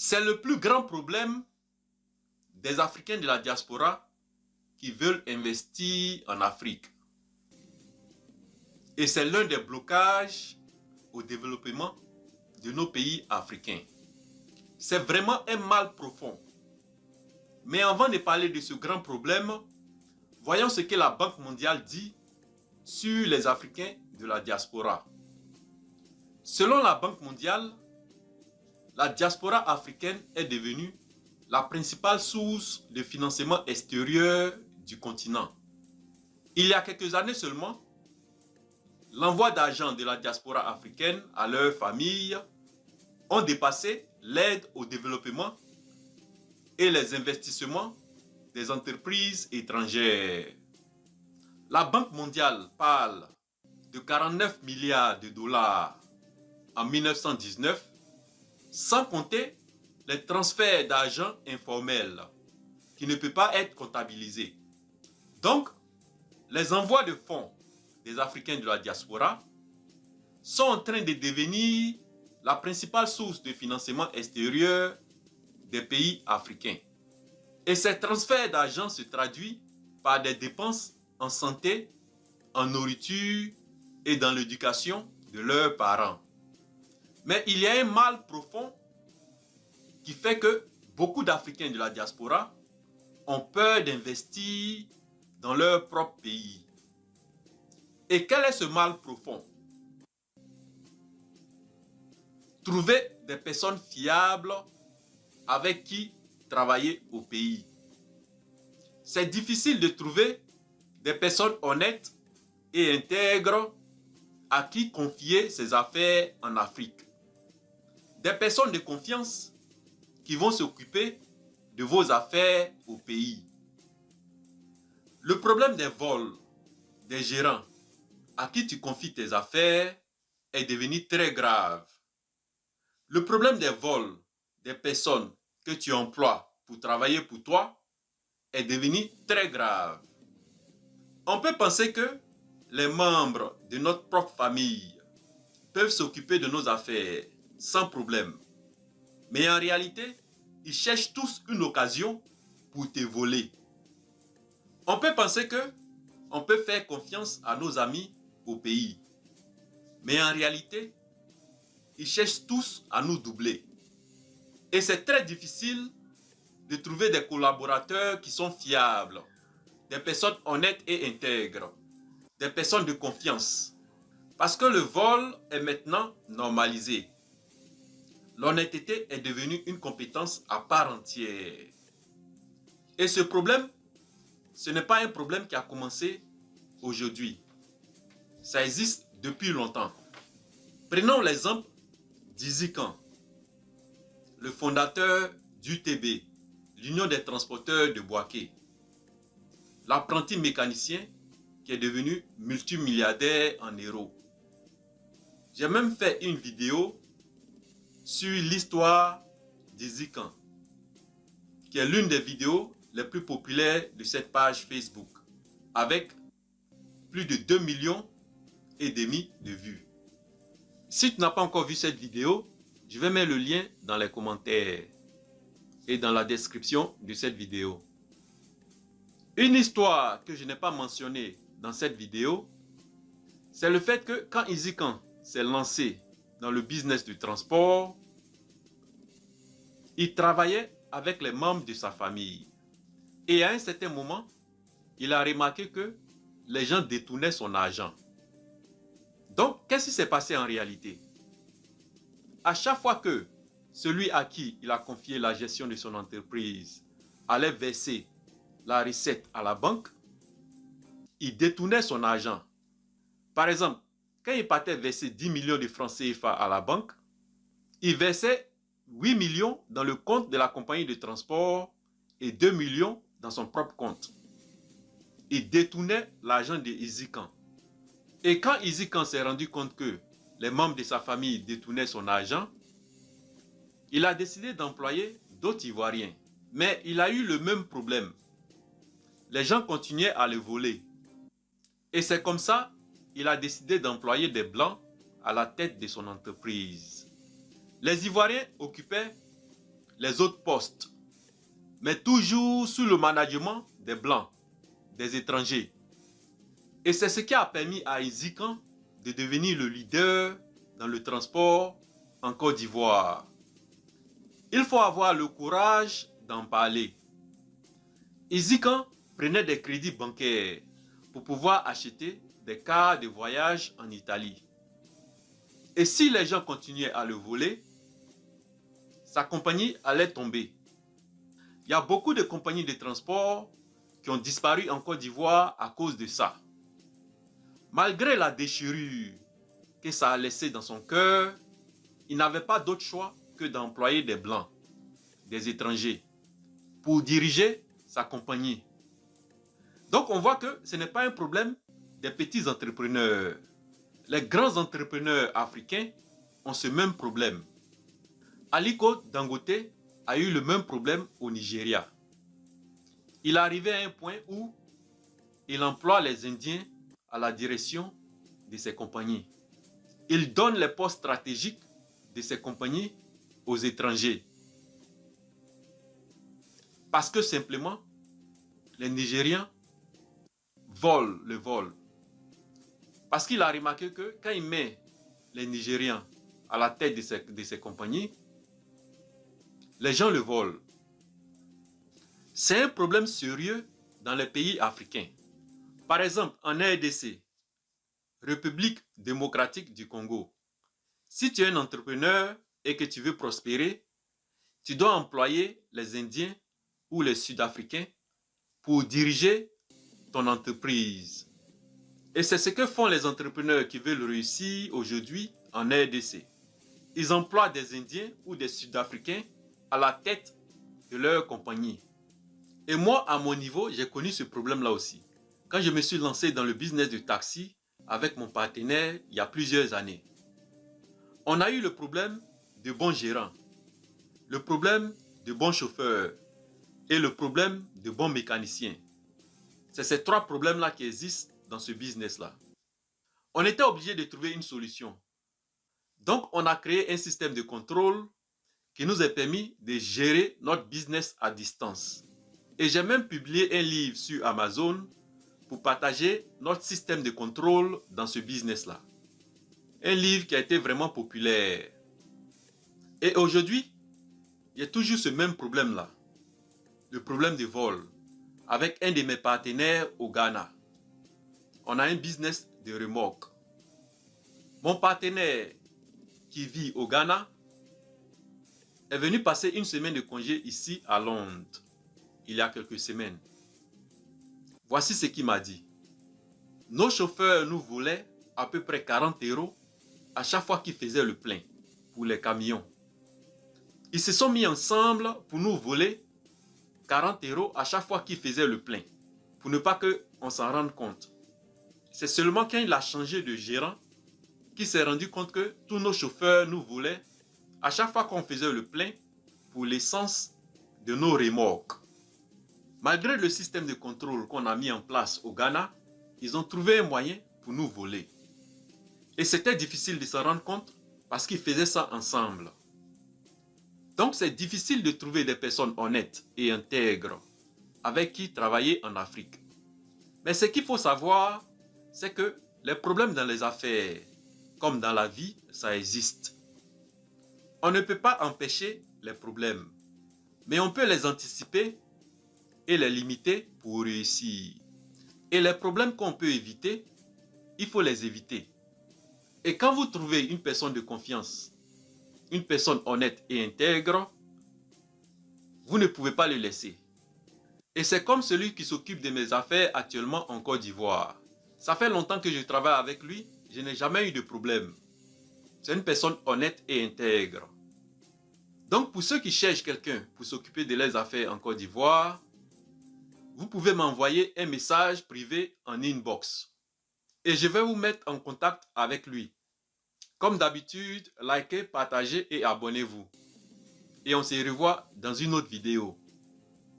C'est le plus grand problème des Africains de la diaspora qui veulent investir en Afrique. Et c'est l'un des blocages au développement de nos pays africains. C'est vraiment un mal profond. Mais avant de parler de ce grand problème, voyons ce que la Banque mondiale dit sur les Africains de la diaspora. Selon la Banque mondiale, la diaspora africaine est devenue la principale source de financement extérieur du continent. Il y a quelques années seulement, l'envoi d'argent de la diaspora africaine à leurs familles ont dépassé l'aide au développement et les investissements des entreprises étrangères. La Banque mondiale parle de 49 milliards de dollars en 1919, sans compter les transferts d'argent informels qui ne peuvent pas être comptabilisés. Donc, les envois de fonds des Africains de la diaspora sont en train de devenir la principale source de financement extérieur des pays africains. Et ces transferts d'argent se traduisent par des dépenses en santé, en nourriture et dans l'éducation de leurs parents. Mais il y a un mal profond qui fait que beaucoup d'Africains de la diaspora ont peur d'investir dans leur propre pays. Et quel est ce mal profond? Trouver des personnes fiables avec qui travailler au pays. C'est difficile de trouver des personnes honnêtes et intègres à qui confier ses affaires en Afrique. Des personnes de confiance qui vont s'occuper de vos affaires au pays. Le problème des vols des gérants à qui tu confies tes affaires est devenu très grave. Le problème des vols des personnes que tu emploies pour travailler pour toi est devenu très grave. On peut penser que les membres de notre propre famille peuvent s'occuper de nos affaires sans problème. Mais en réalité, ils cherchent tous une occasion pour te voler. On peut penser que on peut faire confiance à nos amis au pays. Mais en réalité, ils cherchent tous à nous doubler. Et c'est très difficile de trouver des collaborateurs qui sont fiables, des personnes honnêtes et intègres, des personnes de confiance. Parce que le vol est maintenant normalisé. L'honnêteté est devenue une compétence à part entière. Et ce problème, ce n'est pas un problème qui a commencé aujourd'hui. Ça existe depuis longtemps. Prenons l'exemple d'Izzy Khan, le fondateur d'UTB, l'Union des transporteurs de Bouaké, l'apprenti mécanicien qui est devenu multimilliardaire en euros. J'ai même fait une vidéo sur l'histoire d'Izzy Khan, qui est l'une des vidéos les plus populaires de cette page Facebook, avec plus de 2,5 millions de vues. Si tu n'as pas encore vu cette vidéo, je vais mettre le lien dans les commentaires et dans la description de cette vidéo. Une histoire que je n'ai pas mentionnée dans cette vidéo, c'est le fait que quand Izzy Khan s'est lancé dans le business du transport, il travaillait avec les membres de sa famille. Et à un certain moment, il a remarqué que les gens détournaient son argent. Donc, qu'est-ce qui s'est passé en réalité? À chaque fois que celui à qui il a confié la gestion de son entreprise allait verser la recette à la banque, il détournait son argent. Par exemple, quand il partait verser 10 millions de francs CFA à la banque, il versait 8 millions dans le compte de la compagnie de transport et 2 millions dans son propre compte. Il détournait l'argent de Izzy Khan. Et quand Izzy Khan s'est rendu compte que les membres de sa famille détournaient son argent, il a décidé d'employer d'autres Ivoiriens. Mais il a eu le même problème. Les gens continuaient à le voler. Et c'est comme ça qu'il a décidé d'employer des Blancs à la tête de son entreprise. Les Ivoiriens occupaient les autres postes, mais toujours sous le management des Blancs, des étrangers. Et c'est ce qui a permis à Izikan de devenir le leader dans le transport en Côte d'Ivoire. Il faut avoir le courage d'en parler. Izikan prenait des crédits bancaires pour pouvoir acheter des cartes de voyage en Italie. Et si les gens continuaient à le voler, sa compagnie allait tomber. Il y a beaucoup de compagnies de transport qui ont disparu en Côte d'Ivoire à cause de ça. Malgré la déchirure que ça a laissé dans son cœur, il n'avait pas d'autre choix que d'employer des Blancs, des étrangers, pour diriger sa compagnie. Donc on voit que ce n'est pas un problème des petits entrepreneurs. Les grands entrepreneurs africains ont ce même problème. Aliko Dangote a eu le même problème au Nigeria. Il arrivait à un point où il emploie les Indiens à la direction de ses compagnies. Il donne les postes stratégiques de ses compagnies aux étrangers. Parce que simplement, les Nigériens volent le vol. Parce qu'il a remarqué que quand il met les Nigériens à la tête de ses compagnies, les gens le volent. C'est un problème sérieux dans les pays africains. Par exemple, en RDC, République démocratique du Congo, si tu es un entrepreneur et que tu veux prospérer, tu dois employer les Indiens ou les Sud-Africains pour diriger ton entreprise. Et c'est ce que font les entrepreneurs qui veulent réussir aujourd'hui en RDC. Ils emploient des Indiens ou des Sud-Africains à la tête de leur compagnie. Et moi, à mon niveau, j'ai connu ce problème-là aussi. Quand je me suis lancé dans le business de taxi avec mon partenaire il y a plusieurs années, on a eu le problème de bons gérants, le problème de bons chauffeurs et le problème de bons mécaniciens. C'est ces trois problèmes-là qui existent dans ce business-là. On était obligé de trouver une solution. Donc, on a créé un système de contrôle qui nous a permis de gérer notre business à distance. Et j'ai même publié un livre sur Amazon pour partager notre système de contrôle dans ce business-là. Un livre qui a été vraiment populaire. Et aujourd'hui, il y a toujours ce même problème-là. Le problème de vol. Avec un de mes partenaires au Ghana. On a un business de remorque. Mon partenaire qui vit au Ghana est venu passer une semaine de congé ici à Londres, il y a quelques semaines. Voici ce qu'il m'a dit. Nos chauffeurs nous volaient à peu près 40 € à chaque fois qu'ils faisaient le plein pour les camions. Ils se sont mis ensemble pour nous voler 40 € à chaque fois qu'ils faisaient le plein, pour ne pas qu'on s'en rende compte. C'est seulement quand il a changé de gérant qu'il s'est rendu compte que tous nos chauffeurs nous volaient à chaque fois qu'on faisait le plein pour l'essence de nos remorques. Malgré le système de contrôle qu'on a mis en place au Ghana, ils ont trouvé un moyen pour nous voler. Et c'était difficile de s'en rendre compte parce qu'ils faisaient ça ensemble. Donc c'est difficile de trouver des personnes honnêtes et intègres avec qui travailler en Afrique. Mais ce qu'il faut savoir, c'est que les problèmes dans les affaires, comme dans la vie, ça existe. On ne peut pas empêcher les problèmes, mais on peut les anticiper et les limiter pour réussir. Et les problèmes qu'on peut éviter, il faut les éviter. Et quand vous trouvez une personne de confiance, une personne honnête et intègre, vous ne pouvez pas le laisser. Et c'est comme celui qui s'occupe de mes affaires actuellement en Côte d'Ivoire. Ça fait longtemps que je travaille avec lui, je n'ai jamais eu de problème. C'est une personne honnête et intègre. Donc pour ceux qui cherchent quelqu'un pour s'occuper de leurs affaires en Côte d'Ivoire, vous pouvez m'envoyer un message privé en inbox. Et je vais vous mettre en contact avec lui. Comme d'habitude, likez, partagez et abonnez-vous. Et on se revoit dans une autre vidéo.